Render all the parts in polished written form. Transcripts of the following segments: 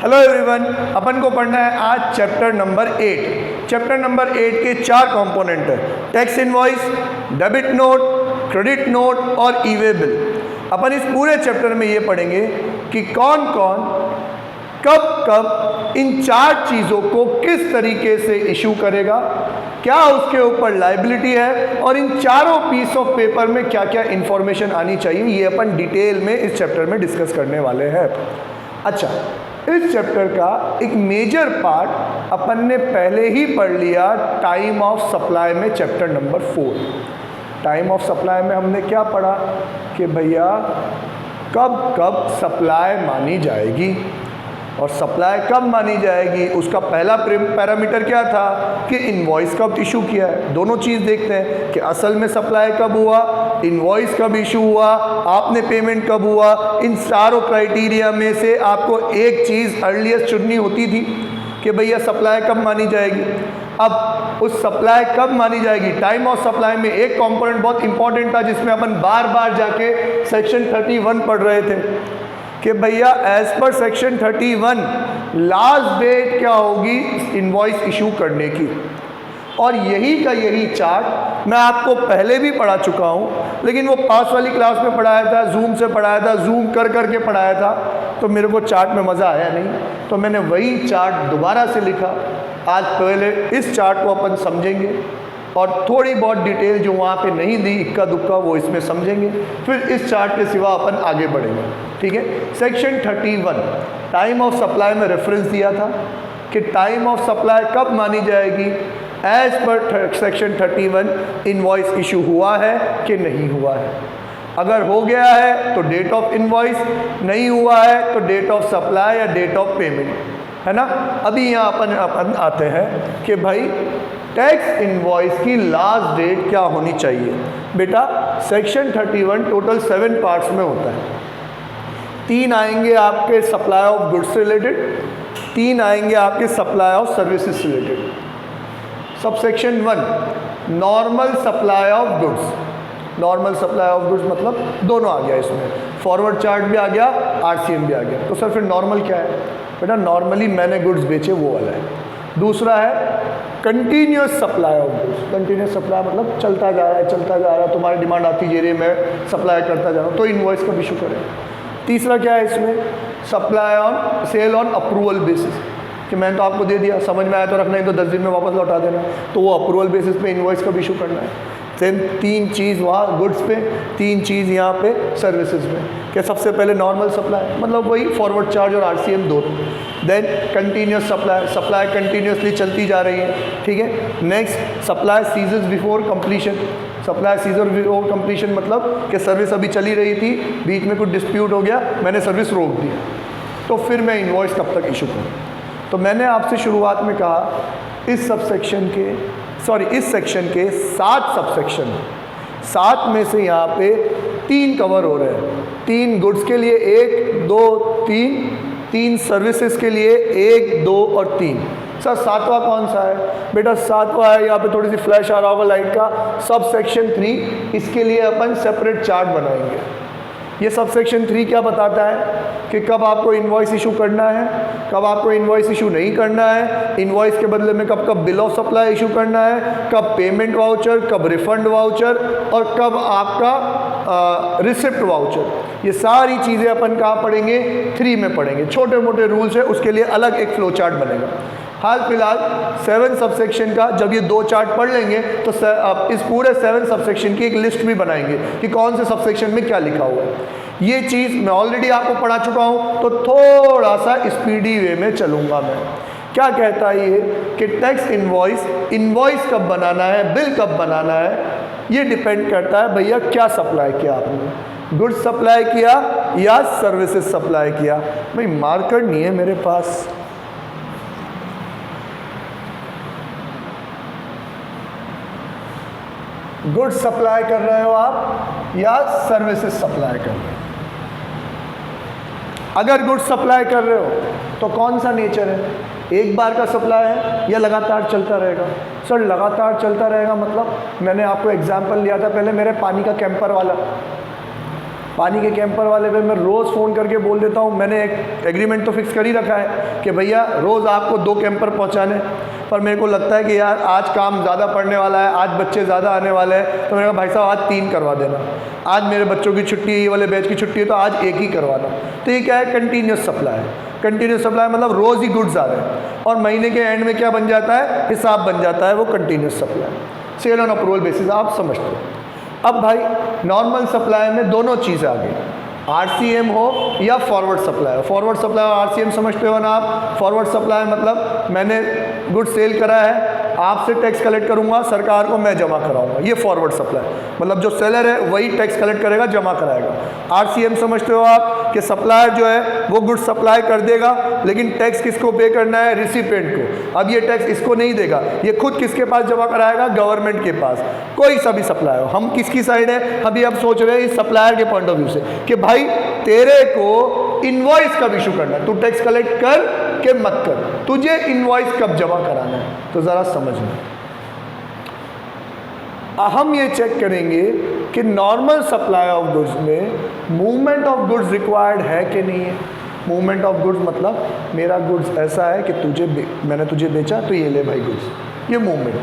Hello everyone, अपन को पढ़ना है आज चैप्टर नंबर 8। चैप्टर नंबर 8 के 4 कंपोनेंट है, tax invoice, debit note, credit note और ई वे बिल। अपन इस पूरे चैप्टर में ये पढ़ेंगे कि कौन कौन कब कब इन 4 चीज़ों को किस तरीके से इशू करेगा, क्या उसके ऊपर लाइबिलिटी है और इन चारों पीस ऑफ पेपर में क्या क्या इंफॉर्मेशन आनी चाहिए, ये अपन डिटेल में इस चैप्टर में डिस्कस करने वाले हैं। अच्छा, इस चैप्टर का एक मेजर पार्ट अपन ने पहले ही पढ़ लिया टाइम ऑफ सप्लाई में, chapter number 4। Time of supply में हमने क्या पढ़ा कि भैया कब कब सप्लाई मानी जाएगी और सप्लाई कब मानी जाएगी, उसका पहला पैरामीटर क्या था कि इनवॉइस कब इशू किया है। दोनों चीज़ देखते हैं कि असल में सप्लाई कब हुआ, इनवॉइस कब इशू हुआ, आपने पेमेंट कब हुआ। इन चारों क्राइटेरिया में से आपको एक चीज़ अर्लीस्ट चुननी होती थी कि भैया सप्लाई कब मानी जाएगी। अब उस सप्लाई कब मानी जाएगी, टाइम ऑफ सप्लाई में एक कंपोनेंट बहुत इंपॉर्टेंट था जिसमें अपन बार बार जाके सेक्शन 31 पढ़ रहे थे कि भैया as per section 31 last date क्या होगी इनवॉइस इशू करने की। और यही का यही चार्ट मैं आपको पहले भी पढ़ा चुका हूँ, लेकिन वो पास वाली क्लास में पढ़ाया था, जूम से पढ़ाया था, जूम कर करके पढ़ाया था, तो मेरे को चार्ट में मज़ा आया नहीं, तो मैंने वही चार्ट दोबारा से लिखा। आज पहले इस चार्ट को अपन समझेंगे और थोड़ी बहुत डिटेल जो वहाँ पे नहीं दी इक्का दुक्का वो इसमें समझेंगे, फिर इस चार्ट के सिवा अपन आगे बढ़ेंगे। ठीक है, सेक्शन 31 टाइम ऑफ सप्लाई में रेफरेंस दिया था कि टाइम ऑफ सप्लाई कब मानी जाएगी। As per section 31 invoice issue हुआ है कि नहीं हुआ है। अगर हो गया है तो डेट ऑफ इनवॉइस, नहीं हुआ है तो डेट ऑफ सप्लाई या डेट ऑफ पेमेंट, है ना। अभी यहाँ अपन आते हैं कि भाई टैक्स इनवॉइस की लास्ट डेट क्या होनी चाहिए। बेटा सेक्शन 31 टोटल 7 पार्ट्स में होता है। 3 आएंगे आपके सप्लाई ऑफ गुड्स रिलेटेड, 3 आएंगे आपके supply of services related. Sub section 1 normal supply of goods, normal supply of goods मतलब दोनों आ गया, इसमें फॉरवर्ड चार्ट भी आ गया, आरसीएम भी आ गया। तो सर फिर नॉर्मल क्या है बेटा, नॉर्मली मैंने गुड्स बेचे वो वाला है। दूसरा है continuous supply of goods, continuous supply मतलब चलता जा रहा है चलता जा रहा है, तुम्हारी डिमांड आती जा रही है, मैं सप्लाई करता जा रहा हूँ, तो इनवॉइस कब इशू करें। तीसरा क्या है इसमें, supply on sale on approval basis, कि मैंने तो आपको दे दिया, समझ में आया तो रखना, ही तो 10 दिन में वापस लौटा देना, तो वो अप्रूवल बेसिस पे इनवॉइस कब इशू करना है। सेम 3 चीज़ वहाँ गुड्स पे, 3 चीज़ यहाँ पे सर्विसेज में, कि सबसे पहले नॉर्मल सप्लाई मतलब वही फॉरवर्ड चार्ज और आरसीएम दोनों, then continuous supply, supply continuously चलती जा रही है। ठीक है, नेक्स्ट सप्लाई सीजर्स before completion, supply ceases before completion मतलब कि सर्विस अभी चली रही थी, बीच में कुछ डिस्प्यूट हो गया, मैंने सर्विस रोक दी, तो फिर मैं इनवॉइस कब तक इशू करूँ। तो मैंने आपसे शुरुआत में कहा इस सेक्शन के 7 सबसेक्शन, 7 में से यहाँ पे 3 कवर हो रहे हैं। 3 गुड्स के लिए 1, 2, 3 सर्विसेज के लिए 1, 2 और 3। सर 7वां कौन सा है बेटा, 7वां है, यहाँ पे थोड़ी सी फ्लैश आ रहा होगा लाइट का, सब सेक्शन 3। इसके लिए अपन सेपरेट चार्ट बनाएंगे। ये सब सेक्शन 3 क्या बताता है कि कब आपको इनवॉइस इशू करना है, कब आपको इनवॉइस इशू नहीं करना है, इनवॉइस के बदले में कब कब बिल ऑफ सप्लाई इशू करना है, कब पेमेंट वाउचर, कब रिफंड वाउचर और कब आपका रिसिप्ट वाउचर। ये सारी चीज़ें अपन कहाँ पढ़ेंगे, 3 में पढ़ेंगे। छोटे मोटे रूल्स है, उसके लिए अलग एक फ्लो चार्ट बनेगा। हाल फिलहाल 7 सबसेक्शन का जब ये 2 चार्ट पढ़ लेंगे तो इस पूरे 7 सबसेक्शन की एक लिस्ट भी बनाएंगे कि कौन से सबसेक्शन में क्या लिखा हुआ है। ये चीज़ मैं ऑलरेडी आपको पढ़ा चुका हूँ, तो थोड़ा सा स्पीडी वे में चलूँगा मैं। क्या कहता है ये कि टैक्स इनवॉइस कब बनाना है, बिल कब बनाना है, ये डिपेंड करता है भैया क्या सप्लाई किया आपने, गुड्स सप्लाई किया या सर्विसेज सप्लाई किया। भाई मार्कर नहीं है मेरे पास, गुड्स सप्लाई कर रहे हो आप या सर्विसेज सप्लाई कर रहे हो। अगर गुड्स सप्लाई कर रहे हो तो कौन सा नेचर है, एक बार का सप्लाई है या लगातार चलता रहेगा। सर लगातार चलता रहेगा मतलब मैंने आपको एग्जांपल लिया था पहले, मेरे पानी का कैंपर वाला, पानी के कैंपर वाले पे मैं रोज़ फ़ोन करके बोल देता हूँ, मैंने एक एग्रीमेंट तो फिक्स कर ही रखा है कि भैया रोज़ आपको 2 कैंपर पहुँचाने, पर मेरे को लगता है कि यार आज काम ज़्यादा पड़ने वाला है, आज बच्चे ज़्यादा आने वाले हैं, तो मैंने कहा भाई साहब आज 3 करवा देना, आज मेरे बच्चों की छुट्टी है, ये वाले बैच की छुट्टी है, तो आज 1 ही करवाना। तो ये क्या है, कंटिन्यूस सप्लाई है। कंटिन्यूस सप्लाई मतलब रोज़ ही गुड्स आ रहे हैं और महीने के एंड में क्या बन जाता है, हिसाब बन जाता है, वो continuous supply, sale on approval basis, आप समझते हो। अब भाई नॉर्मल सप्लाई में दोनों चीज़ें आ गई, आरसीएम हो या फॉरवर्ड सप्लाई हो। फॉरवर्ड सप्लाई और आरसीएम समझते हो ना आप। फॉरवर्ड सप्लाई मतलब मैंने गुड सेल करा है, आपसे टैक्स कलेक्ट करूंगा, सरकार को मैं जमा कराऊंगा, ये फॉरवर्ड सप्लाई। मतलब जो सेलर है वही टैक्स कलेक्ट करेगा, जमा कराएगा। आरसीएम समझते हो आप कि सप्लायर जो है वो गुड सप्लाई कर देगा, लेकिन टैक्स किसको पे करना है, रिसिपिएंट को। अब ये टैक्स इसको नहीं देगा, ये खुद किसके पास जमा कराएगा, गवर्नमेंट के पास। कोई सा भी सप्लायर हो, हम किसकी साइड है, अभी आप सोच रहे हैं इस सप्लायर के पॉइंट ऑफ व्यू से कि भाई तेरे को इनवॉइस कब इशू करना है, तू टैक्स कलेक्ट कर के मत कर, तुझे इनवॉइस कब जमा कराना है, तो ज़रा समझना। हम ये चेक करेंगे कि नॉर्मल सप्लाई ऑफ गुड्स में मूवमेंट ऑफ गुड्स रिक्वायर्ड है कि नहीं है। मूवमेंट ऑफ गुड्स मतलब मेरा गुड्स ऐसा है कि मैंने तुझे बेचा तो ये ले भाई गुड्स, ये मूवमेंट,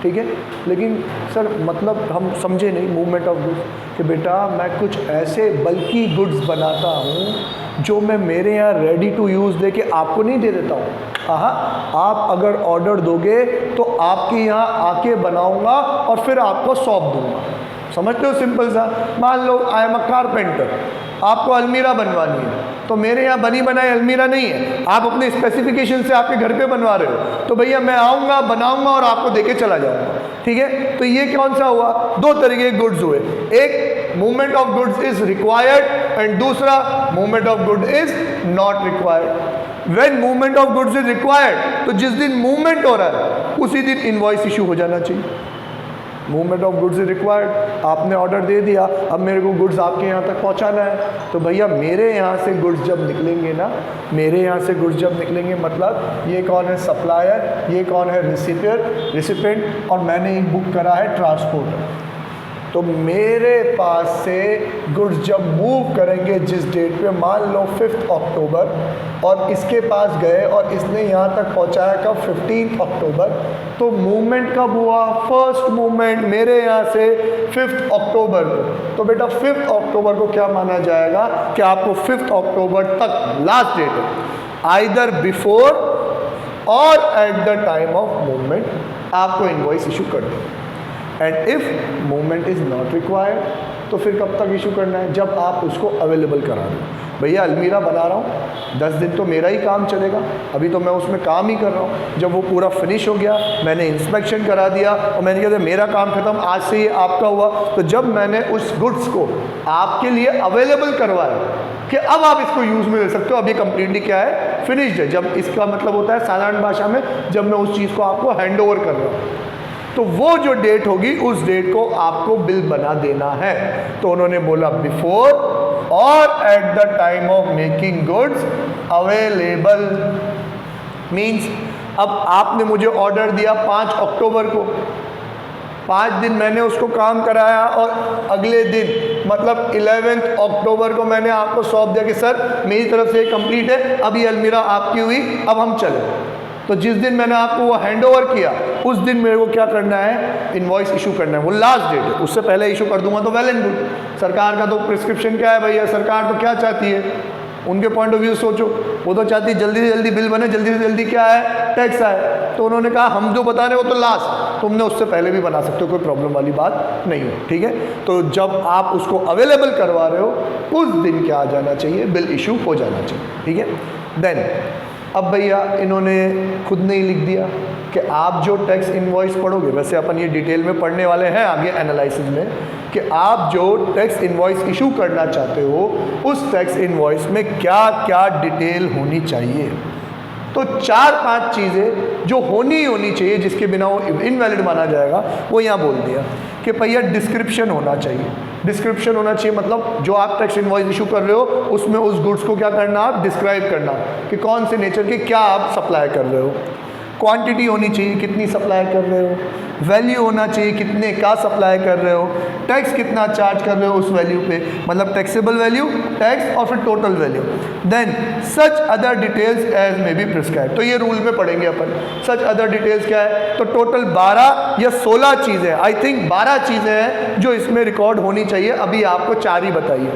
ठीक है। लेकिन सर मतलब हम समझे नहीं मूवमेंट ऑफ गुड्स कि बेटा मैं कुछ ऐसे बल्कि गुड्स बनाता हूँ जो मैं मेरे यहाँ रेडी टू यूज़ दे के आपको नहीं दे देता हूँ। आप अगर ऑर्डर दोगे तो आपके यहाँ आके बनाऊँगा और फिर आपको सौंप दूँगा। समझते हो, सिंपल सा। मान लो आई एम अ कारपेंटर, आपको अलमीरा बनवानी है, तो मेरे यहाँ बनी बनाई अलमीरा नहीं है, आप अपने स्पेसिफिकेशन से आपके घर पे बनवा रहे हो, तो भैया मैं आऊँगा, बनाऊँगा और आपको देके चला जाऊँगा, ठीक है। तो ये कौन सा हुआ, 2 तरीके के गुड्स हुए, एक movement of goods is required and दूसरा movement of good is not required. When movement of goods is required, तो जिस दिन मूवमेंट हो रहा है उसी दिन इनवॉइस इशू हो जाना चाहिए। Movement of goods is required, आपने ऑर्डर दे दिया, अब मेरे को गुड्स आपके यहाँ तक पहुँचाना है, तो भैया मेरे यहाँ से गुड्स जब निकलेंगे ना, मेरे यहाँ से गुड्स जब निकलेंगे मतलब ये कौन है, सप्लायर, ये कौन है, रिसिपिएंट, और मैंने एक बुक करा है ट्रांसपोर्टर। तो मेरे पास से गुड्स जब मूव करेंगे जिस डेट पे, मान लो 5 अक्टूबर, और इसके पास गए और इसने यहाँ तक पहुँचाया कब, 15 अक्टूबर, तो मूवमेंट कब हुआ, फर्स्ट मूवमेंट मेरे यहाँ से 5 अक्टूबर को। तो बेटा 5 अक्टूबर को क्या माना जाएगा कि आपको 5 अक्टूबर तक लास्ट डेट है, either before or at the time of movement आपको इनवॉइस इशू कर दें। And if movement is not required, तो फिर कब तक इशू करना है, जब आप उसको अवेलेबल करा दें। भैया अलमीरा बना रहा हूँ, 10 दिन तो मेरा ही काम चलेगा, अभी तो मैं उसमें काम ही कर रहा हूँ। जब वो पूरा फिनिश हो गया, मैंने इंस्पेक्शन करा दिया और मैंने कहा मेरा काम खत्म, आज से ये आपका हुआ, तो जब मैंने उस गुड्स को आपके लिए अवेलेबल करवाया कि अब आप इसको यूज़ में ले सकते हो, अब ये कम्प्लीटली क्या है, फिनिश्ड है। जब इसका मतलब होता है साधारण भाषा में, जब मैं उस चीज़ को आपको हैंड ओवर कर रहा हूँ, तो वो जो डेट होगी उस डेट को आपको बिल बना देना है। तो उन्होंने बोला before or at the time of making goods available. Means अब आपने मुझे ऑर्डर दिया 5 अक्टूबर को, 5 दिन मैंने उसको काम कराया और अगले दिन मतलब 11 अक्टूबर को मैंने आपको सौंप दिया कि सर मेरी तरफ से कंप्लीट है, अब ये अलमीरा आपकी हुई, अब हम चले। तो जिस दिन मैंने आपको वो हैंड ओवर किया उस दिन मेरे को क्या करना है, इनवॉइस इशू करना है। वो लास्ट डेट है, उससे पहले इशू कर दूंगा तो वेल एंड गुड। सरकार का तो प्रिस्क्रिप्शन क्या है भैया, सरकार तो क्या चाहती है, उनके पॉइंट ऑफ व्यू सोचो, वो तो चाहती है जल्दी से जल्दी बिल बने, जल्दी से जल्दी क्या है, टैक्स आए। तो उन्होंने कहा हम जो बता रहे हैं वो तो लास्ट, तुमने उससे पहले भी बना सकते हो, कोई प्रॉब्लम वाली बात नहीं है, ठीक है। तो जब आप उसको अवेलेबल करवा रहे हो उस दिन क्या आ जाना चाहिए, बिल इशू हो जाना चाहिए, ठीक है। देन अब भैया इन्होंने खुद नहीं लिख दिया कि आप जो टैक्स इनवॉइस पढ़ोगे, वैसे अपन ये डिटेल में पढ़ने वाले हैं आगे एनालिसिस में, कि आप जो टैक्स इनवॉइस इशू करना चाहते हो उस टैक्स इनवॉइस में क्या क्या डिटेल होनी चाहिए। तो 4-5 चीज़ें जो होनी चाहिए, जिसके बिना वो इनवैलिड माना जाएगा, वो यहाँ बोल दिया कि भैया डिस्क्रिप्शन होना चाहिए। डिस्क्रिप्शन होना चाहिए मतलब जो आप टैक्स इनवॉइस इशू कर रहे हो उसमें उस गुड्स को क्या करना, आप डिस्क्राइब करना कि कौन से नेचर के क्या आप सप्लाई कर रहे हो। क्वांटिटी होनी चाहिए, कितनी सप्लाई कर रहे हो, वैल्यू होना चाहिए, कितने का सप्लाई कर रहे हो, टैक्स कितना चार्ज कर रहे हो उस वैल्यू पे, मतलब टैक्सेबल वैल्यू, टैक्स और फिर total value. Then such other details as may be prescribe, तो ये रूल में पढ़ेंगे अपन। सच अदर डिटेल्स क्या है, तो टोटल 12 या 16 चीज़ें, आई थिंक 12 चीज़ें हैं जो इसमें रिकॉर्ड होनी चाहिए। अभी आपको 4 ही बताइए,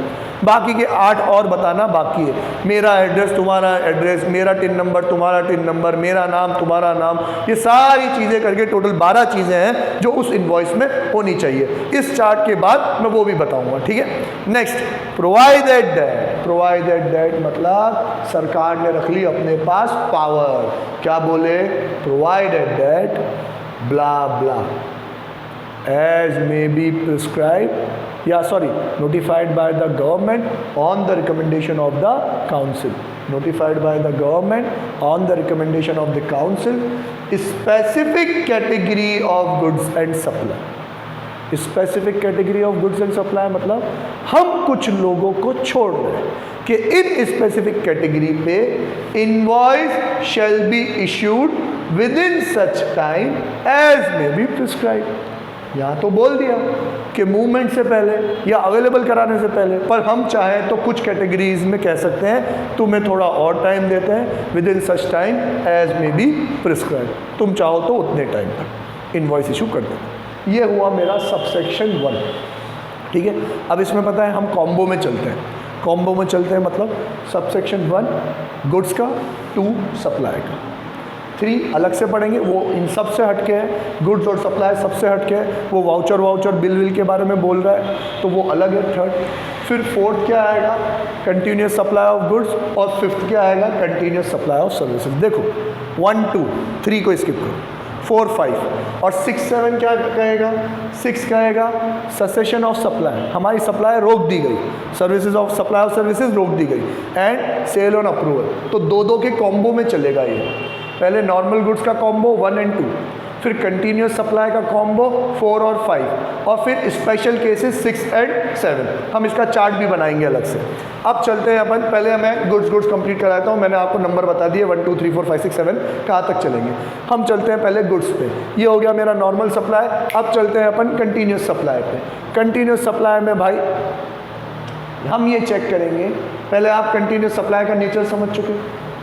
बाकी के 8 और बताना बाकी है। मेरा एड्रेस, तुम्हारा एड्रेस, मेरा टिन नंबर, तुम्हारा टिन नंबर, मेरा नाम, तुम्हारा नाम, ये सारी चीज़ें करके टोटल 12 चीज़ें हैं जो उस इनवॉइस में होनी चाहिए। इस चार्ट के बाद मैं वो भी बताऊंगा, ठीक है। Next, provided that, provided that मतलब सरकार ने रख ली अपने पास पावर, क्या बोले, provided that blah blah as may be prescribed notified by the government on the recommendation of the council, notified by the government on the recommendation of the council, specific category of goods and supply, specific category of goods and supply मतलब हम कुछ लोगों को छोड़ रहे हैं कि इन स्पेसिफिक कैटेगरी पे invoice shall be issued within such time as may be prescribe. यहाँ तो बोल दिया कि मूवमेंट से पहले या अवेलेबल कराने से पहले, पर हम चाहें तो कुछ कैटेगरीज में कह सकते हैं तुम्हें थोड़ा और टाइम देते हैं, within such time as may be prescribe, तुम चाहो तो उतने टाइम तक इनवॉइस इशू कर दें। ये हुआ मेरा सबसेक्शन 1, ठीक है। अब इसमें पता है हम कॉम्बो में चलते हैं, कॉम्बो में चलते हैं मतलब सबसेक्शन 1 गुड्स का, 2 सप्लाई का, 3 अलग से पढ़ेंगे, वो इन सब से हटके है, गुड्स और सप्लाई सबसे हटके है, वो वाउचर बिल विल के बारे में बोल रहा है तो वो अलग है, 3rd। फिर 4th क्या आएगा, कंटिन्यूस सप्लाई ऑफ गुड्स, और 5th क्या आएगा, कंटिन्यूस सप्लाई ऑफ सर्विसेज। देखो 1 2 3 को स्किप करो, 4 5 और 6 7 क्या कहेगा, 6 कहेगा सेसेशन ऑफ सप्लाई, हमारी सप्लाई रोक दी गई, services of supply of services रोक दी गई, एंड सेल ऑन अप्रूवल। तो 2 के कॉम्बो में चलेगा ये, पहले नॉर्मल गुड्स का कॉम्बो 1 और 2, फिर कंटिन्यूस सप्लाई का कॉम्बो 4 और 5, और फिर स्पेशल केसेस 6 और 7। हम इसका चार्ट भी बनाएंगे अलग से। अब चलते हैं अपन, पहले मैं गुड्स कंप्लीट कराता हूँ, मैंने आपको नंबर बता दिए 1 2 3 4 5 6 7 कहाँ तक चलेंगे। हम चलते हैं पहले गुड्स पे, ये हो गया मेरा नॉर्मल सप्लाई। अब चलते हैं अपन कंटिन्यूस सप्लाई पे। कंटिन्यूस सप्लाई में भाई हम ये चेक करेंगे, पहले आप कंटिन्यूस सप्लाई का नेचर समझ चुके,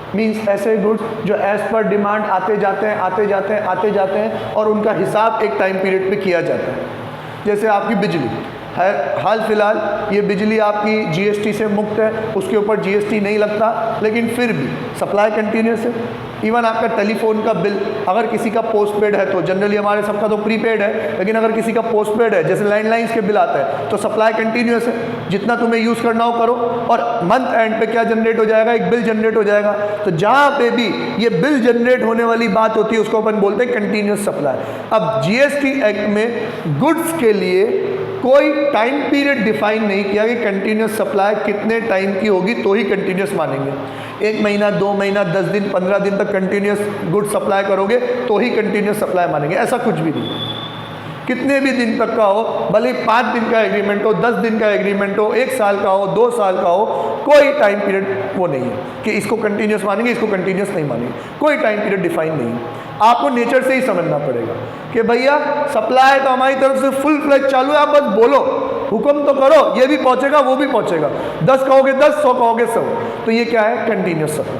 मीन्स ऐसे गुड्स जो एज पर डिमांड आते जाते हैं और उनका हिसाब एक टाइम पीरियड पे किया जाता है। जैसे आपकी बिजली है, हाल फिलहाल ये बिजली आपकी जीएसटी से मुक्त है, उसके ऊपर जीएसटी नहीं लगता, लेकिन फिर भी सप्लाई कंटिन्यूस है। इवन आपका टेलीफोन का बिल, अगर किसी का पोस्टपेड है तो जनरली हमारे सबका तो प्रीपेड है, लेकिन अगर किसी का पोस्टपेड है जैसे लैंडलाइंस के बिल आता है तो सप्लाई कंटिन्यूस है, जितना तुम्हें यूज़ करना हो करो, और मंथ एंड पे क्या जनरेट हो जाएगा, एक बिल जनरेट हो जाएगा। तो जहाँ पे भी ये बिल जनरेट होने वाली बात होती है उसको अपन बोलते हैं कंटिन्यूस सप्लाई। अब जीएसटी एक्ट में गुड्स के लिए कोई टाइम पीरियड डिफाइन नहीं किया कि कंटिन्यूस सप्लाई कितने टाइम की होगी तो ही कंटिन्यूस मानेंगे। 1 महीना, 2 महीना, 10 दिन, 15 दिन तक कंटिन्यूस गुड सप्लाई करोगे तो ही कंटिन्यूस सप्लाई मानेंगे, ऐसा कुछ भी नहीं। कितने भी दिन तक का हो, भले 5 दिन का एग्रीमेंट हो, 10 दिन का एग्रीमेंट हो, 1 साल का हो, 2 साल का हो, कोई टाइम पीरियड वो नहीं है कि इसको कंटिन्यूस मानेंगे, इसको कंटिन्यूस नहीं मानेंगे, कोई टाइम पीरियड डिफाइन नहीं है। आपको नेचर से ही समझना पड़ेगा कि भैया सप्लाई तो हमारी तरफ से फुल फ्लैज चालू है, आप बस बोलो, हुक्म तो करो, ये भी पहुंचेगा वो भी पहुंचेगा, 10 कहोगे 10, 100 कहोगे 100। तो ये क्या है, कंटिन्यूस सप्लाई।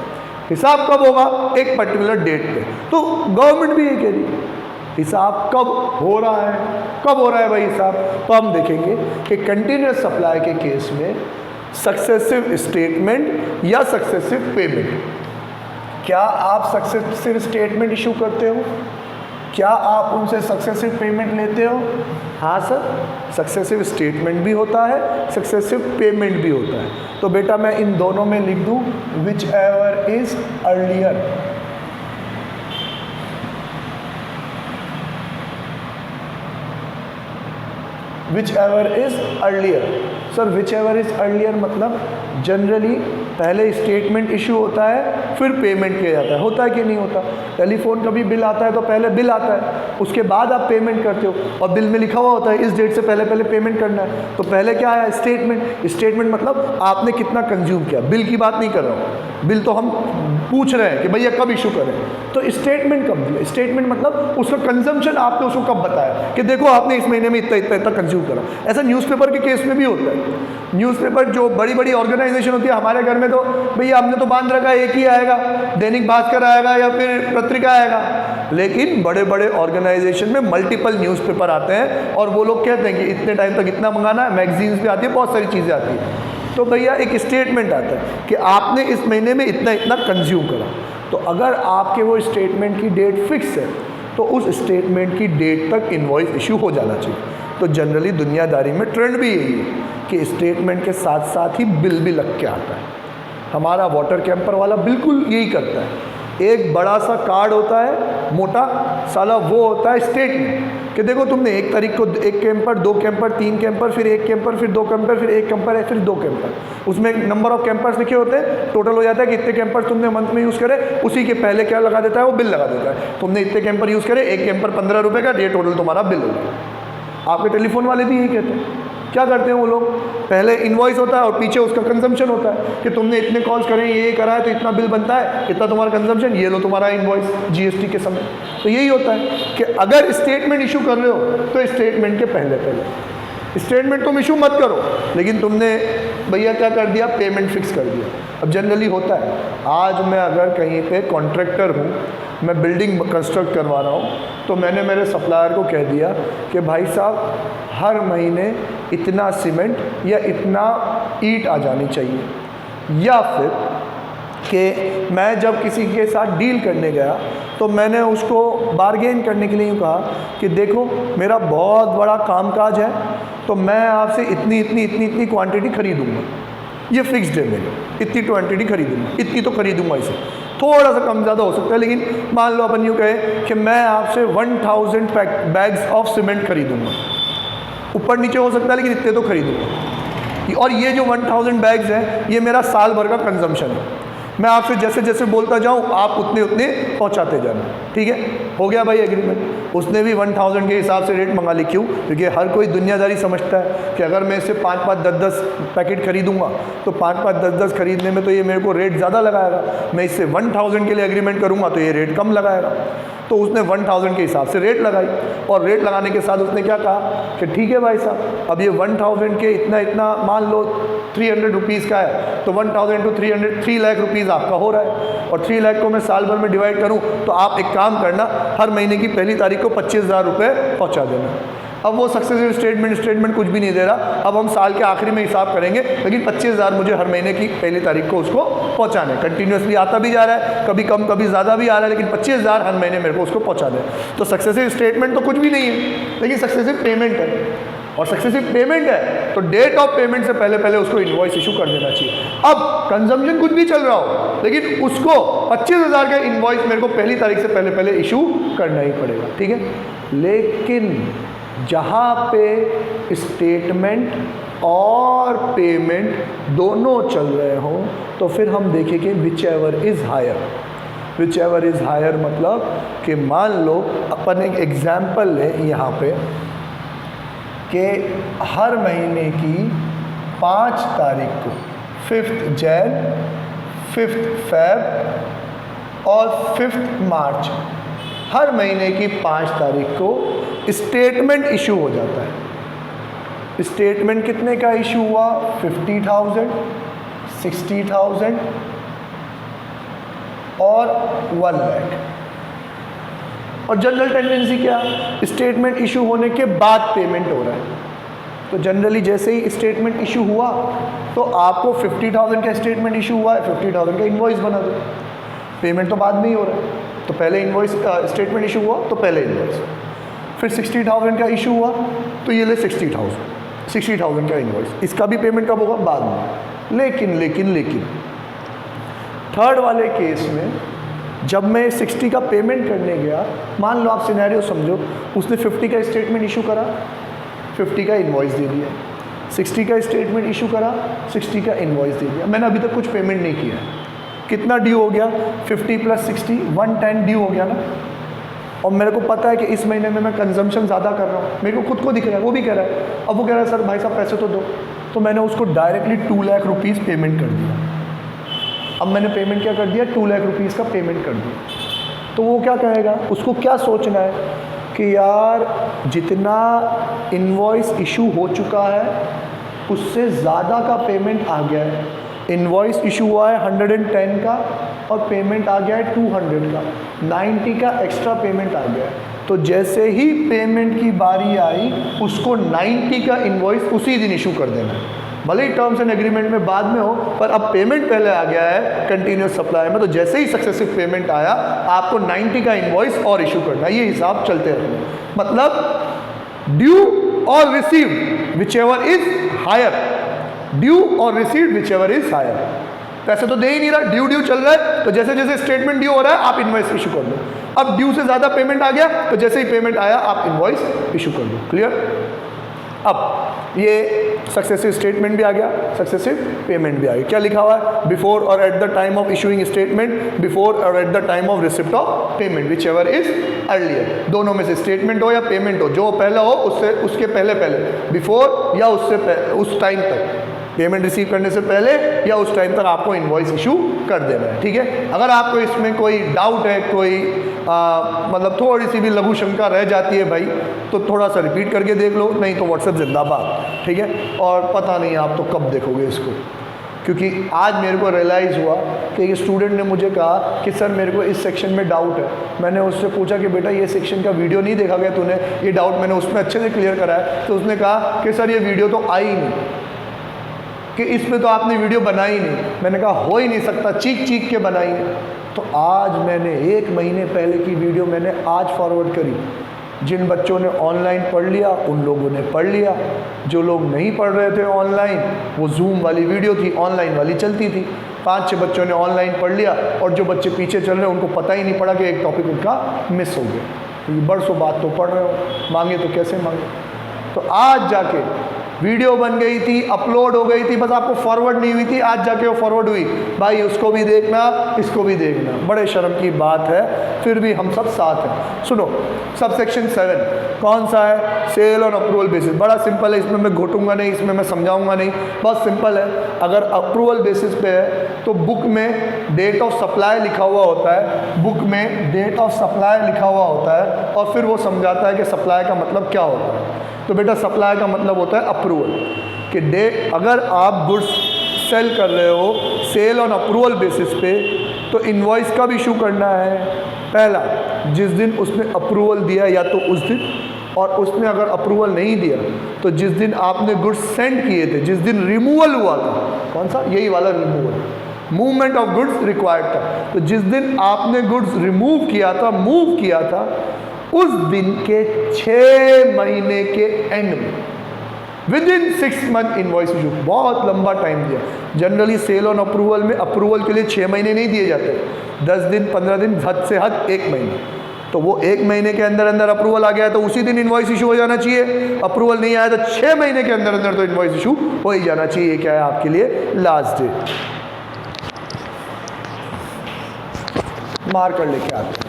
हिसाब कब होगा, एक पर्टिकुलर डेट पे। तो गवर्नमेंट भी ये कह रही है हिसाब कब हो रहा है, कब हो रहा है भाई हिसाब, तो हम देखेंगे कि कंटिन्यूस सप्लाई के केस में सक्सेसिव स्टेटमेंट या सक्सेसिव पेमेंट। क्या आप सक्सेसिव स्टेटमेंट इशू करते हो, क्या आप उनसे सक्सेसिव पेमेंट लेते हो? हाँ सर, सक्सेसिव स्टेटमेंट भी होता है, सक्सेसिव पेमेंट भी होता है। तो बेटा मैं इन दोनों में लिख दूँ which ever is earlier. Which ever is earlier. Sir which ever is earlier मतलब जनरली पहले स्टेटमेंट इशू होता है, फिर पेमेंट किया जाता है। होता है कि नहीं होता? टेलीफोन का भी बिल आता है तो पहले बिल आता है, उसके बाद आप पेमेंट करते हो, और बिल में लिखा हुआ होता है इस डेट से पहले पहले पेमेंट करना है। तो पहले क्या आया? स्टेटमेंट। स्टेटमेंट मतलब आपने कितना कंज्यूम किया। बिल की बात नहीं कर रहा हूँ, बिल तो हम पूछ रहे हैं कि भैया कब इशू करें, तो स्टेटमेंट कब दिया? स्टेटमेंट मतलब उसका कंजम्पशन आपने उसको कब बताया कि देखो आपने इस महीने में इतना इतना इतना कंज्यूम करा। ऐसा न्यूज़पेपर के केस में भी होता है। न्यूज़पेपर जो बड़ी बड़ी ऑर्गेनाइजेशन होती है, हमारे घर में तो भैया हमने तो बांध रखा है एक ही आएगा, दैनिक भास्कर आएगा या फिर पत्रिका आएगा, लेकिन बड़े बड़े ऑर्गेनाइजेशन में मल्टीपल न्यूज़पेपर आते हैं और वो लोग कहते हैं कि इतने टाइम तक इतना मंगाना है, मैगजीन्स भी आती है, बहुत सारी चीज़ें आती है। तो भैया एक स्टेटमेंट आता है कि आपने इस महीने में इतना इतना कंज्यूम करा। तो अगर आपके वो स्टेटमेंट की डेट फिक्स है तो उस स्टेटमेंट की डेट तक इनवॉइस इशू हो जाना चाहिए। तो जनरली दुनियादारी में ट्रेंड भी यही है कि स्टेटमेंट के साथ साथ ही बिल भी लग के आता है। हमारा वाटर कैंपर वाला बिल्कुल यही करता है। एक बड़ा सा कार्ड होता है मोटा साला, वो होता है स्टेटमेंट कि देखो तुमने 1 तारीख को 1 कैंपर, 2 कैंपर, 3 कैंपर, फिर 1 कैंपर, फिर 2 कैंपर, फिर 1 कैंपर है, फिर 2 कैंपर। उसमें नंबर ऑफ कैंपर्स लिखे होते हैं, टोटल हो जाता है कि इतने कैंपर तुमने मंथ में यूज़ करे, उसी के पहले क्या लगा देता है वो बिल लगा देता है। तुमने इतने कैंपर यूज़ करे, 1 कैंपर 15 रुपये का, ये टोटल तुम्हारा बिल हो गया। आपके टेलीफोन वाले भी यही कहते हैं। क्या करते हैं वो लोग? पहले इनवॉइस होता है और पीछे उसका कंजम्पशन होता है कि तुमने इतने कॉल्स करे, ये करा है तो इतना बिल बनता है, इतना तुम्हारा कंजम्पशन, ये लो तुम्हारा इनवॉइस जीएसटी के समय। तो यही होता है कि अगर स्टेटमेंट इशू कर रहे हो तो स्टेटमेंट के पहले पहले स्टेटमेंट तुम इशू मत करो, लेकिन तुमने भैया क्या कर दिया? पेमेंट फिक्स कर दिया। अब जनरली होता है, आज मैं अगर कहीं पे कॉन्ट्रैक्टर हूँ, मैं बिल्डिंग कंस्ट्रक्ट करवा रहा हूँ, तो मैंने मेरे सप्लायर को कह दिया कि भाई साहब हर महीने इतना सीमेंट या इतना ईंट आ जानी चाहिए, या फिर कि मैं जब किसी के साथ डील करने गया तो मैंने उसको बार्गेन करने के लिए यूँ कहा कि देखो मेरा बहुत बड़ा कामकाज है, तो मैं आपसे इतनी इतनी इतनी इतनी क्वांटिटी खरीदूँगा, ये फिक्स्ड है मेरे, इतनी क्वांटिटी खरीदूँगा, इतनी तो खरीदूँगा। इसे थोड़ा सा कम ज़्यादा हो सकता है, लेकिन मान लो अपन यूँ कहें कि मैं आपसे 1000 बैग्स ऑफ सीमेंट खरीदूँगा, ऊपर नीचे हो सकता है लेकिन इतने तो खरीदूँगा। और ये जो 1000 बैग्स हैं ये मेरा साल भर का कंजम्पशन है। मैं आपसे जैसे जैसे बोलता जाऊँ आप उतने उतने पहुँचाते जाना, ठीक है? हो गया भाई एग्रीमेंट। उसने भी 1000 के हिसाब से रेट मंगा ली। क्यों? क्योंकि हर कोई दुनियादारी समझता है कि अगर मैं इससे 5-5, 10-10 पैकेट खरीदूंगा तो 5-5, 10-10 खरीदने में तो ये मेरे को रेट ज़्यादा लगाएगा, मैं इससे 1000 के लिए एग्रीमेंट करूँगा तो ये रेट कम लगाएगा। तो उसने 1000 के हिसाब से रेट लगाई, और रेट लगाने के साथ उसने क्या कहा कि ठीक है भाई साहब, अब ये 1000 के इतना इतना मान लो 300 रुपीज़ का है, तो 1000 to 300 3 लाख रुपीज़ आपका हो रहा है, और 3 लाख को मैं साल भर में डिवाइड करूं तो आप एक काम करना, हर महीने की पहली तारीख को 25,000 रुपये पहुँचा देना। अब वो सक्सेसिव स्टेटमेंट कुछ भी नहीं दे रहा, अब हम साल के आखिरी में हिसाब करेंगे, लेकिन 25,000 मुझे हर महीने की पहली तारीख को उसको पहुंचाना है। कंटिन्यूसली आता भी जा रहा है, कभी कम कभी ज़्यादा भी आ रहा है, लेकिन 25,000 हर महीने मेरे को उसको पहुंचा दे। तो सक्सेसिव स्टेटमेंट तो कुछ भी नहीं है, लेकिन सक्सेसिव पेमेंट है, और सक्सेसिव पेमेंट है तो डेट ऑफ पेमेंट से पहले पहले उसको इनवॉइस इशू कर देना चाहिए। अब कंजम्पशन कुछ भी चल रहा हो, लेकिन उसको 25,000 का इनवॉइस मेरे को पहली तारीख से पहले पहले इशू करना ही पड़ेगा, ठीक है? लेकिन जहाँ पे स्टेटमेंट और पेमेंट दोनों चल रहे हों तो फिर हम देखेंगे whichever is higher. Whichever is higher मतलब कि मान लो अपन एक एग्जाम्पल लें यहाँ पे कि हर महीने की 5 तारीख को 5 जैन, 5 फेब और 5 मार्च, हर महीने की 5 तारीख को स्टेटमेंट इशू हो जाता है। स्टेटमेंट कितने का इशू हुआ? 50,000, 60,000 और 1 लाख। और जनरल टेंडेंसी क्या? स्टेटमेंट इशू होने के बाद पेमेंट हो रहा है। तो जनरली जैसे ही स्टेटमेंट इशू हुआ तो आपको 50,000 का स्टेटमेंट इशू हुआ है, 50,000 का इनवॉइस बना दो, पेमेंट तो बाद में ही हो रहा है। तो पहले इनवॉइस स्टेटमेंट इशू हुआ तो पहले इनवॉइस, फिर 60,000 का इशू हुआ तो ये ले 60,000 का इनवॉइस, इसका भी पेमेंट कब होगा? बाद में। लेकिन थर्ड वाले केस में जब मैं 60 का पेमेंट करने गया, मान लो आप सिनेरियो समझो, उसने 50 का स्टेटमेंट इशू करा, 50 का इनवॉइस दे दिया, 60 का स्टेटमेंट इशू करा, 60 का इनवॉइस दे दिया, मैंने अभी तक कुछ पेमेंट नहीं किया है। कितना ड्यू हो गया? 50 + 60 110 ड्यू हो गया ना। और मेरे को पता है कि इस महीने में मैं कंजम्पशन ज़्यादा कर रहा हूँ, मेरे को खुद को दिख रहा है, वो भी कह रहा है। अब वो कह रहा है सर भाई साहब पैसे तो दो, तो मैंने उसको डायरेक्टली 2 लाख रुपीज़ पेमेंट कर दिया। अब मैंने पेमेंट क्या कर दिया? 2 लाख रुपीज़ का पेमेंट कर दिया। तो वो क्या कहेगा? उसको क्या सोचना है कि यार जितना इनवॉइस इशू हो चुका है उससे ज़्यादा का पेमेंट आ गया है। इनवॉइस इशू हुआ है 110 का और पेमेंट आ गया है 200 का, 90 का एक्स्ट्रा पेमेंट आ गया है। तो जैसे ही पेमेंट की बारी आई उसको 90 का इनवॉइस उसी दिन इशू कर देना है, भले ही टर्म्स एंड एग्रीमेंट में बाद में हो, पर अब पेमेंट पहले आ गया है कंटिन्यूस सप्लाई में। तो जैसे ही सक्सेसिव पेमेंट आया आपको 90 का इनवॉइस और इशू करना है। ये हिसाब चलते रहना, मतलब due or received whichever is higher, due or received whichever is higher. पैसे तो दे ही नहीं रहा, ड्यू चल रहा है, तो जैसे जैसे स्टेटमेंट ड्यू हो रहा है आप इनवॉइस इशू कर दो। अब ड्यू से ज़्यादा पेमेंट आ गया तो जैसे ही पेमेंट आया आप इनवॉइस इशू कर दो। क्लियर? अब ये सक्सेसिव स्टेटमेंट भी आ गया, सक्सेसिव पेमेंट भी आ गया। क्या लिखा हुआ है? Before or at the time of issuing statement, before or at the time of receipt of payment, whichever is earlier. दोनों में से स्टेटमेंट हो या पेमेंट हो, जो पहला हो उससे उसके पहले बिफोर या उससे उस टाइम तक, पेमेंट रिसीव करने से पहले या उस टाइम तक आपको इनवॉइस इशू कर देना है। ठीक है? अगर आपको इसमें कोई डाउट है, कोई मतलब थोड़ी सी भी लघु शंका रह जाती है भाई, तो थोड़ा सा रिपीट करके देख लो, नहीं तो व्हाट्सएप जिंदाबाद। ठीक है? और पता नहीं आप तो कब देखोगे इसको, क्योंकि आज मेरे को रियलाइज़ हुआ कि एक स्टूडेंट ने मुझे कहा कि सर मेरे को इस सेक्शन में डाउट है। मैंने उससे पूछा कि बेटा ये सेक्शन का वीडियो नहीं देखा गया तूने, ये डाउट मैंने उसमें अच्छे से क्लियर करा है। तो उसने कहा कि सर ये वीडियो तो आई ही नहीं, कि इसमें तो आपने वीडियो बनाई नहीं। मैंने कहा हो ही नहीं सकता, चीख चीख के बनाई है। तो आज मैंने 1 महीने पहले की वीडियो मैंने आज फॉरवर्ड करी। जिन बच्चों ने ऑनलाइन पढ़ लिया उन लोगों ने पढ़ लिया, जो लोग नहीं पढ़ रहे थे ऑनलाइन, वो जूम वाली वीडियो थी, ऑनलाइन वाली चलती थी। 5-6 बच्चों ने ऑनलाइन पढ़ लिया और जो बच्चे पीछे चल रहे हैं उनको पता ही नहीं पड़ा कि एक टॉपिक उनका मिस हो गया। क्योंकि बरसों बात तो पढ़ रहे हो, मांगे तो कैसे मांगे। तो आज जाके वीडियो बन गई थी, अपलोड हो गई थी, बस आपको फॉरवर्ड नहीं हुई थी, आज जाके वो फॉरवर्ड हुई। भाई उसको भी देखना, इसको भी देखना, बड़े शर्म की बात है, फिर भी हम सब साथ हैं। सुनो, सब सेक्शन 7 कौन सा है? Sale on approval basis. बड़ा सिंपल है, इसमें मैं घोटूंगा नहीं, इसमें मैं समझाऊंगा नहीं, बहुत सिंपल है। अगर अप्रूवल बेसिस पे है तो बुक में डेट ऑफ सप्लाई लिखा हुआ होता है, बुक में डेट ऑफ सप्लाई लिखा हुआ होता है, और फिर वो समझाता है कि सप्लाई का मतलब क्या होता है। तो बेटा सप्लाई का मतलब होता है अप्रूवल, कि डेट, अगर आप गुड्स सेल कर रहे हो सेल ऑन अप्रूवल बेसिस पे, तो इनवॉइस कब इशू करना है? पहला, जिस दिन उसने अप्रूवल दिया या तो उस दिन, और उसने अगर अप्रूवल नहीं दिया तो जिस दिन आपने गुड्स सेंड किए थे, जिस दिन रिमूवल हुआ था, कौन सा? यही वाला removal, movement of goods required था। तो जिस दिन आपने गुड्स रिमूव किया था, मूव किया था, उस दिन के 6 महीने के एंड में, with in 6 month invoice issue. बहुत लंबा टाइम दिया। जनरली सेल ऑन अप्रूवल में अप्रूवल के लिए 6 महीने नहीं दिए जाते, 10 दिन 15 दिन, हद से हद 1 महीना। तो वो 1 महीने के अंदर अंदर अप्रूवल आ गया है तो उसी दिन इनवॉइस इशू हो जाना चाहिए। अप्रूवल नहीं आया तो 6 महीने के अंदर अंदर तो इनवॉइस इशू हो ही जाना चाहिए। क्या है आपके लिए? Last date. मार कर लेके आते हैं।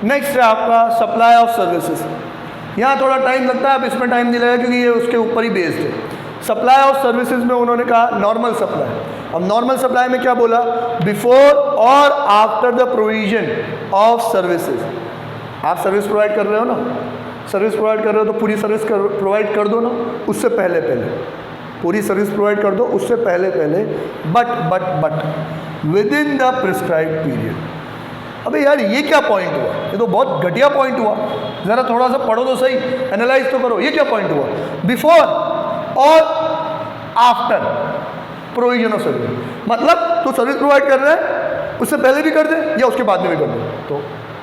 नेक्स्ट है आपका सप्लाई ऑफ सर्विसेज। यहाँ थोड़ा टाइम लगता है, अब इसमें टाइम नहीं लगेगा क्योंकि ये उसके ऊपर ही बेस्ड है। सप्लाई ऑफ सर्विसेज में उन्होंने कहा नॉर्मल सप्लाई। अब नॉर्मल सप्लाई में क्या बोला? बिफोर और after the provision of services. आप सर्विस प्रोवाइड कर रहे हो ना, सर्विस प्रोवाइड कर रहे हो तो पूरी सर्विस प्रोवाइड कर दो ना, उससे पहले पूरी सर्विस प्रोवाइड कर दो उससे पहले but with in the prescribed period. अबे यार ये क्या पॉइंट हुआ? ये तो बहुत घटिया पॉइंट हुआ। ज़रा थोड़ा सा पढ़ो तो सही, एनालाइज तो करो, ये क्या पॉइंट हुआ? बिफोर और आफ्टर प्रोविजन ऑफ सर्विस। मतलब तू सर्विस प्रोवाइड कर रहा है, उससे पहले भी कर दे या उसके बाद में भी कर दे।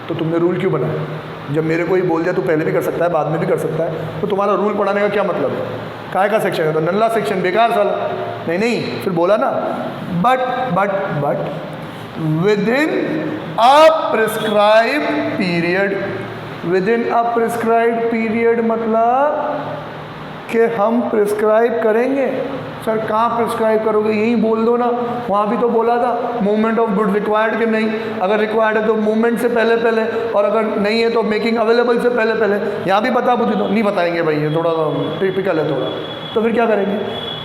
तो तुमने रूल क्यों बनाया? जब मेरे को ही बोल दिया तू पहले भी कर सकता है बाद में भी कर सकता है, तो तुम्हारा रूल पढ़ाने का क्या मतलब है? काय का सेक्शन है? तो नल्ला सेक्शन, बेकार साला। नहीं, फिर बोला ना but with in a prescribed period. With in a prescribed period मतलब कि हम प्रिस्क्राइब करेंगे। सर कहाँ प्रिस्क्राइब करोगे? यही बोल दो ना, वहाँ भी तो बोला था मूवमेंट ऑफ गुड्स रिक्वायर्ड कि नहीं, अगर रिक्वायर्ड है तो मूवमेंट से पहले पहले, और अगर नहीं है तो मेकिंग अवेलेबल से पहले पहले। यहाँ भी बता बुझी तो नहीं बताएंगे भाई, ये थोड़ा टिपिकल है थोड़ा, तो फिर क्या करेंगे?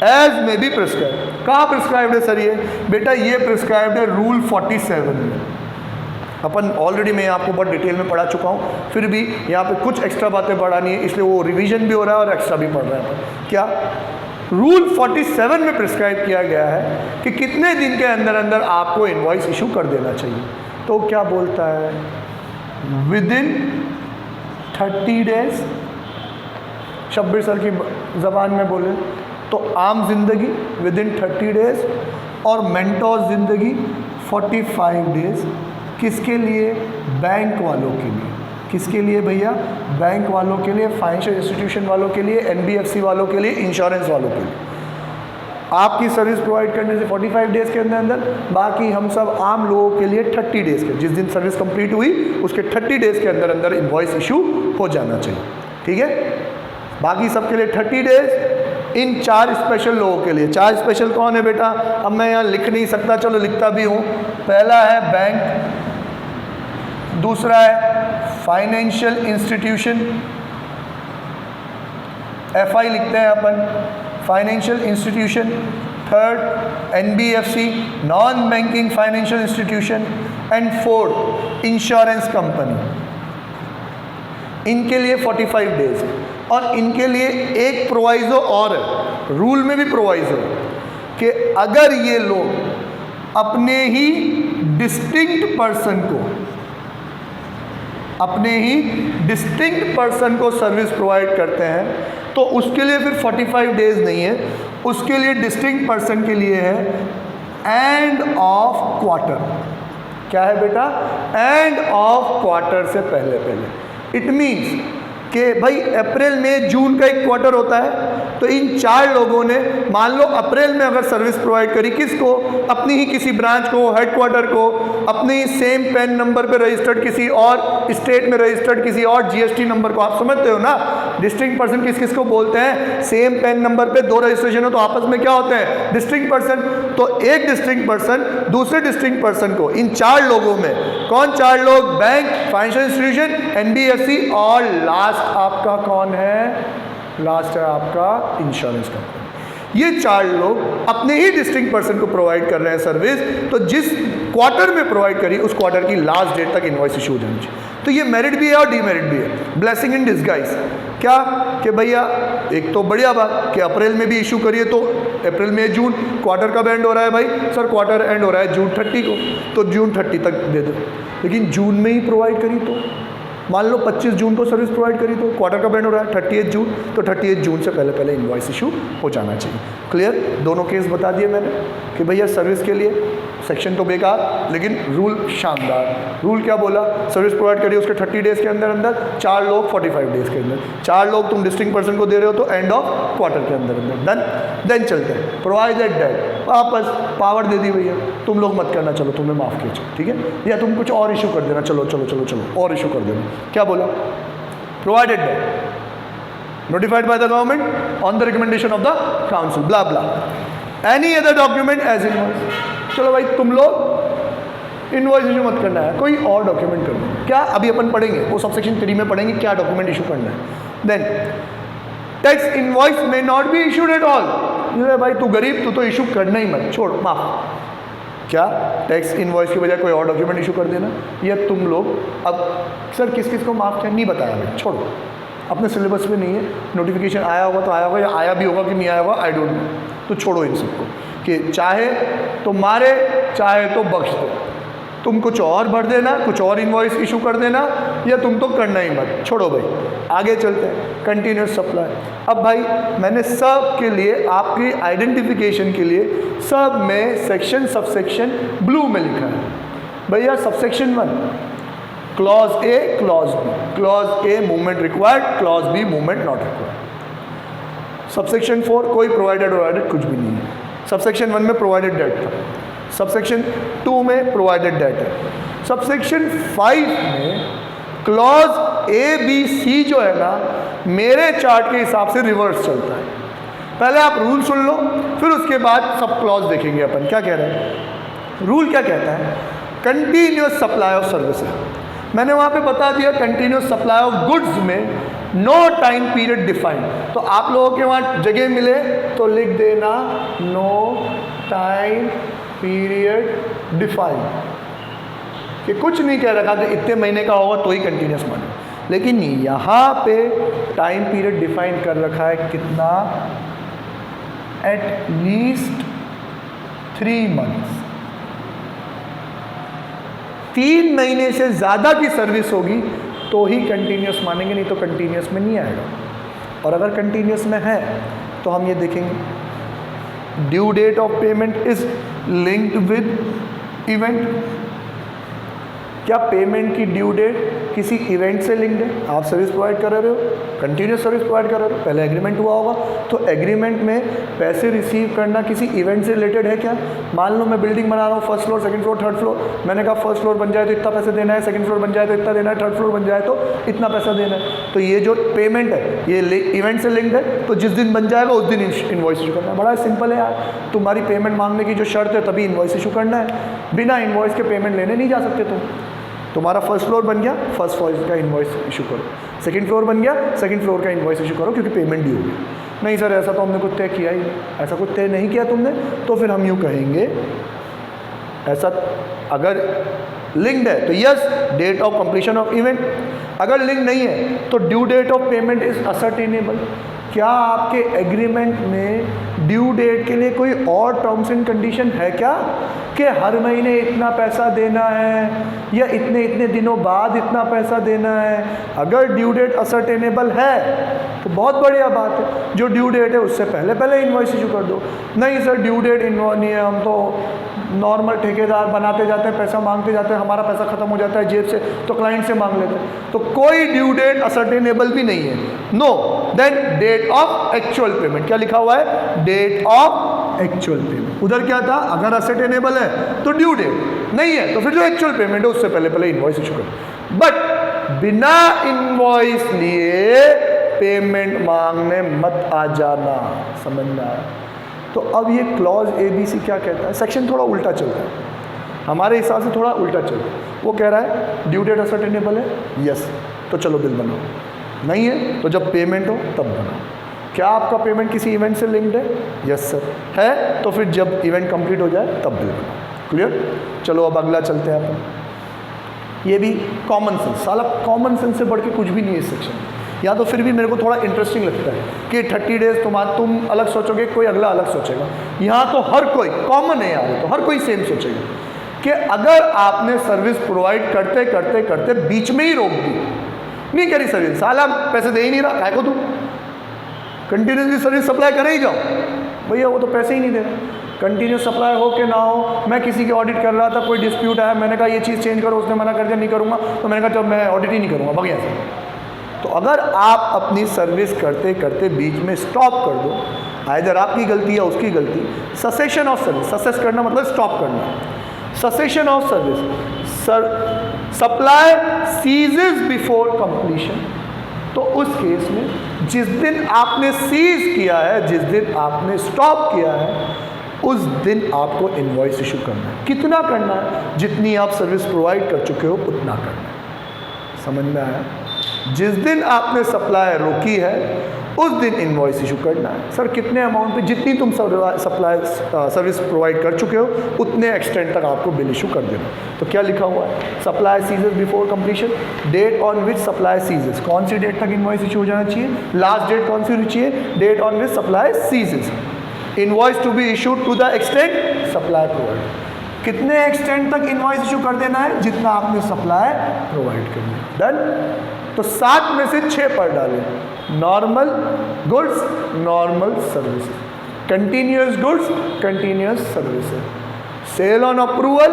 एज में भी प्रिस्क्राइब। कहाँ प्रिस्क्राइब्ड है सर ये? बेटा ये प्रिस्क्राइब्ड है रूल 47 में। अपन ऑलरेडी मैं आपको बहुत डिटेल में पढ़ा चुका हूँ, फिर भी यहाँ पे कुछ एक्स्ट्रा बातें पढ़ानी है, इसलिए वो रिवीजन भी हो रहा है और एक्स्ट्रा भी पढ़ रहा है। क्या रूल 47 में प्रिस्क्राइब किया गया है कि कितने दिन के अंदर अंदर आपको इनवॉइस इशू कर देना चाहिए। तो क्या बोलता है? With in 30 days. Shabbir sir की ज़बान में बोले तो आम जिंदगी विद इन 30 डेज, और मेंटोर जिंदगी 45 डेज। किसके लिए? बैंक वालों के लिए। किसके लिए भैया? बैंक वालों के लिए, फाइनेंशियल इंस्टीट्यूशन वालों के लिए, एनबीएफसी वालों के लिए, इंश्योरेंस वालों के लिए। आपकी सर्विस प्रोवाइड करने से 45 डेज के अंदर अंदर, बाकी हम सब आम लोगों के लिए 30 डेज के, जिस दिन सर्विस कंप्लीट हुई उसके 30 डेज के अंदर अंदर इनवॉइस इशू हो जाना चाहिए। ठीक है, बाकी सबके लिए 30 डेज। इन 4 स्पेशल लोगों के लिए। 4 स्पेशल कौन है बेटा? अब मैं यहाँ लिख नहीं सकता, चलो लिखता भी हूँ। पहला है बैंक, दूसरा है फाइनेंशियल इंस्टीट्यूशन, FI लिखते हैं अपन, financial institution. Third NBFC, non banking financial institution. And fourth insurance company. इनके लिए 45 डेज है, और इनके लिए एक प्रोवाइजो और है, रूल में भी प्रोवाइजो कि अगर ये लोग अपने ही डिस्टिंक्ट पर्सन को सर्विस प्रोवाइड करते हैं तो उसके लिए फिर 45 डेज नहीं है, उसके लिए डिस्टिंक्ट पर्सन के लिए है एंड ऑफ क्वार्टर। क्या है बेटा? एंड ऑफ क्वार्टर से पहले पहले। इट मीन्स कि भाई अप्रैल में जून का एक क्वार्टर होता है, तो इन 4 लोगों ने मान लो अप्रैल में अगर सर्विस प्रोवाइड करी, किसको? अपनी ही किसी ब्रांच को, हेडक्वार्टर को, अपनी ही सेम पैन नंबर पे रजिस्टर्ड किसी और स्टेट में रजिस्टर्ड किसी और जीएसटी नंबर को। आप समझते हो ना डिस्टिंक्ट पर्सन किस किस को बोलते हैं? सेम पैन नंबर पे 2 रजिस्ट्रेशन हो तो आपस में क्या होते हैं? Distinct person. तो एक डिस्टिंक्ट पर्सन दूसरे डिस्टिंक्ट पर्सन को, इन 4 लोगों में कौन 4 लोग? बैंक, फाइनेंशियल इंस्टीट्यूशन, एनबीएफसी, और लास्ट आपका कौन है? लास्ट है आपका इंश्योरेंस कंपनी। ये 4 लोग अपने ही डिस्टिंक्ट पर्सन को प्रोवाइड कर रहे हैं सर्विस, तो जिस क्वार्टर में प्रोवाइड करी उस क्वार्टर की लास्ट डेट तक इनवॉइस इशू हो जानी चाहिए। तो ये मेरिट भी है और डीमेरिट भी है, ब्लेसिंग इन डिस्गाइज। क्या कि भैया एक तो बढ़िया बात कि अप्रैल में भी इशू करिए, तो अप्रैल में जून क्वार्टर कब एंड हो रहा है भाई? सर क्वार्टर एंड हो रहा है जून 30 को, तो जून 30 तक दे दो। लेकिन जून में ही प्रोवाइड करी तो मान लो 25 जून को सर्विस प्रोवाइड करी तो क्वार्टर का बैंड हो रहा है 30 जून, तो 30 जून से पहले पहले इनवॉइस इशू हो जाना चाहिए। क्लियर? दोनों केस बता दिए मैंने कि भैया सर्विस के लिए सेक्शन तो बेकार, लेकिन रूल शानदार। रूल क्या बोला? सर्विस प्रोवाइड करिए उसके 30 डेज के अंदर अंदर, 4 लोग 45 डेज के अंदर, 4 लोग तुम डिस्टिंक्ट पर्सन को दे रहे हो तो एंड ऑफ क्वार्टर के अंदर अंदर। डन? देन चलते हैं प्रोवाइडेड डेट, वापस पावर दे दी भैया, तुम लोग मत करना, चलो तुम्हें माफ़ किया, ठीक है, या तुम कुछ और इशू कर देना, चलो चलो चलो चलो और इशू कर देना। क्या बोला? Provided that notified by the government on the recommendation of the council, blah blah, any other document as invoice। चलो भाई तुम लोग इनवॉइस इशू मत करना है, कोई और डॉक्यूमेंट कर दो। क्या? अभी अपन पढ़ेंगे, वो सबसेक्शन 3 में पढ़ेंगे क्या डॉक्यूमेंट इशू करना है। Then tax invoice may not be issued at all. भाई तू गरीब, तू तो इशू करना ही मत, छोड़, माफ। क्या? टैक्स इनवॉइस की बजाय कोई और डॉक्यूमेंट इशू कर देना, या तुम लोग अब सर किस किस को माफ किया नहीं बताया भाई, छोड़ो, अपने सिलेबस में नहीं है, नोटिफिकेशन आया होगा तो आया होगा, या आया भी होगा कि नहीं आया होगा, आई डोंट नो, तो छोड़ो इन सबको कि चाहे तो मारे चाहे तो बख्श दो, तुम कुछ और भर देना, कुछ और इनवॉइस इशू कर देना, या तुम तो करना ही मत, छोड़ो भाई। आगे चलते हैं, कंटिन्यूस सप्लाई। अब भाई मैंने सब के लिए आपकी आइडेंटिफिकेशन के लिए सब में सेक्शन सबसेक्शन ब्लू में लिखा है। भैया subsection 1 clause A clause B, clause A movement required, clause B movement not required. Subsection 4 कोई प्रोवाइडेड कुछ भी नहीं है। सबसेक्शन 1 में प्रोवाइडेड डेट था, सबसेक्शन 2 में प्रोवाइडेड डेट है। सबसेक्शन 5 में क्लॉज ए बी सी जो है ना मेरे चार्ट के हिसाब से रिवर्स चलता है। पहले आप रूल सुन लो, फिर उसके बाद सब क्लॉज देखेंगे अपन क्या कह रहे हैं। रूल क्या कहता है, कंटिन्यूस सप्लाई ऑफ सर्विस है। मैंने वहाँ पे बता दिया कंटिन्यूस सप्लाई ऑफ गुड्स में नो टाइम पीरियड डिफाइंड। तो आप लोगों के वहाँ जगह मिले तो लिख देना नो टाइम पीरियड डिफाइंड, कि कुछ नहीं कह रखा कि इतने महीने का होगा तो ही कंटिन्यूस माने। लेकिन यहाँ पे टाइम पीरियड डिफाइन कर रखा है कितना, एट लीस्ट 3 मंथ्स। 3 महीने से ज़्यादा की सर्विस होगी तो ही कंटिन्यूस मानेंगे, नहीं तो कंटिन्यूस में नहीं आएगा। और अगर कंटिन्यूस में है तो हम ये देखेंगे due date of payment is linked with event. क्या पेमेंट की ड्यू डेट किसी इवेंट से लिंक्ड है? आप सर्विस प्रोवाइड कर रहे हो, कंटिन्यूस सर्विस प्रोवाइड कर रहे हो, पहले एग्रीमेंट हुआ होगा, तो एग्रीमेंट में पैसे रिसीव करना किसी इवेंट से रिलेटेड है क्या? मान लो मैं बिल्डिंग बना रहा हूँ, first floor, second floor, third floor, मैंने कहा फर्स्ट फ्लोर बन जाए तो इतना पैसे देना है, सेकंड फ्लोर बन जाए तो इतना देना है, थर्ड फ्लोर बन जाए तो इतना पैसा देना है। तो ये जो पेमेंट है ये इवेंट से लिंक्ड है, तो जिस दिन बन जाएगा उस दिन इन्वॉइस इशू करना है। बड़ा सिंपल है यार, तुम्हारी पेमेंट मांगने की जो शर्त है तभी इन्वॉइस इशू करना है, बिना इन्वॉइस के पेमेंट लेने नहीं जा सकते। तुम्हारा फर्स्ट फ्लोर बन गया, फर्स्ट फ्लोर का इन्वॉइस इशू करो, सेकंड फ्लोर बन गया, सेकंड फ्लोर का इन्वॉइस इशू करो, क्योंकि पेमेंट ड्यू होगी। नहीं सर ऐसा तो हमने कुछ तय किया ही, ऐसा कुछ तय नहीं किया तुमने, तो फिर हम यूँ कहेंगे ऐसा अगर लिंक्ड है तो yes date of completion of event, अगर लिंक नहीं है तो due date of payment is ascertainable. क्या आपके एग्रीमेंट में ड्यू डेट के लिए कोई और टर्म्स एंड कंडीशन है क्या, कि हर महीने इतना पैसा देना है या इतने इतने दिनों बाद इतना पैसा देना है? अगर ड्यू डेट असर्टेनेबल है तो बहुत बढ़िया बात है, जो ड्यू डेट है उससे पहले पहले इन्वॉइस इशू कर दो। नहीं सर ड्यू डेट नहीं है, हम तो नॉर्मल ठेकेदार बनाते जाते हैं, पैसा मांगते जाते हैं, हमारा पैसा खत्म हो जाता है जेब से तो क्लाइंट से मांग लेते हैं, तो कोई ड्यू डेट असर्टेनेबल भी नहीं है। No then date of actual payment, क्या लिखा हुआ है? Date of actual payment. उधर क्या था, अगर असर्टेनेबल है तो ड्यू डेट, नहीं है तो फिर जो एक्चुअल पेमेंट है उससे पहले पहले इन्वॉइस इशू करो। बट बिना इन्वॉइस लिए पेमेंट मांगने मत आ जाना, समझ में आया? तो अब ये क्लॉज ABC क्या कहता है, सेक्शन थोड़ा उल्टा चलता है, हमारे हिसाब से थोड़ा उल्टा चलता है। वो कह रहा है ड्यू डेट असर्टेनेबल है, यस तो चलो बिल बनाओ, नहीं है तो जब पेमेंट हो तब बनाओ। क्या आपका पेमेंट किसी इवेंट से लिंक्ड है? यस सर है, तो फिर जब इवेंट कंप्लीट हो जाए तब बिल बनाओ। क्लियर? चलो अब अगला चलते हैं अपन। ये भी कॉमन सेंस, साला कॉमन सेंस से बढ़ के कुछ भी नहीं है इस सेक्शन में। या तो फिर भी मेरे को थोड़ा इंटरेस्टिंग लगता है कि 30 डेज तुम अलग सोचोगे, कोई अगला अलग सोचेगा। यहाँ तो हर कोई कॉमन है यार, तो हर कोई सेम सोचेगा कि अगर आपने सर्विस प्रोवाइड करते करते करते बीच में ही रोक दी, नहीं करी सर्विस, साला पैसे दे ही नहीं रहा, काय को तुम कंटिन्यूसली सर्विस सप्लाई करे ही जाओ, भैया वो तो पैसे ही नहीं दे रहा। कंटिन्यूस सप्लाई हो के ना हो, मैं किसी की ऑडिट कर रहा था, कोई डिस्प्यूट आया, मैंने कहा ये चीज़ चेंज करो, उसने मना कर दिया नहीं करूँगा, तो मैंने कहा जब मैं ऑडिट ही नहीं करूँगा, बढ़िया से। तो अगर आप अपनी सर्विस करते करते बीच में स्टॉप कर दो, आइदर आपकी गलती या उसकी गलती, ससेशन ऑफ सर्विस, ससेस करना मतलब स्टॉप करना, cessation of service, supply ceases before completion, तो उस केस में जिस दिन आपने सीज किया है, जिस दिन आपने स्टॉप किया है, उस दिन आपको इनवॉइस इशू करना है। कितना करना है? जितनी आप सर्विस प्रोवाइड कर चुके हो उतना करना है। समझ में आया? जिस दिन आपने सप्लाई रोकी है उस दिन इनवॉइस इशू करना है। सर कितने अमाउंट पे? जितनी तुम सप्लाई सर्विस प्रोवाइड कर चुके हो उतने एक्सटेंड तक आपको बिल इशू कर देना। तो क्या लिखा हुआ है? Supply ceases before completion, date on which supply ceases, कौन सी डेट तक इनवॉइस इशू हो जाना चाहिए? लास्ट डेट कौन सी होनी चाहिए? Date on which supply ceases, invoice to be issued to the extent supply provide. कितने एक्सटेंड तक इनवॉइस इशू कर देना है? जितना आपने सप्लाई प्रोवाइड करनी है। डन? तो 7 में से 6 पर डालें, normal goods, normal services, continuous goods, continuous services, sale on approval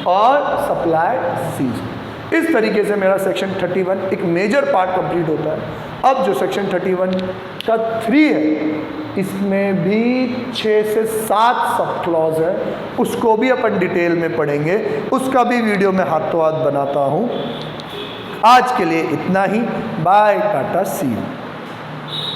और सप्लाई सीज। इस तरीके से मेरा सेक्शन 31 एक मेजर पार्ट कंप्लीट होता है। अब जो सेक्शन 31 का 3 है, इसमें भी 6 से 7 सब क्लॉज है, उसको भी अपन डिटेल में पढ़ेंगे, उसका भी वीडियो मैं हाथों हाथ बनाता हूँ। आज के लिए इतना ही, बाय, टाटा, सी यू।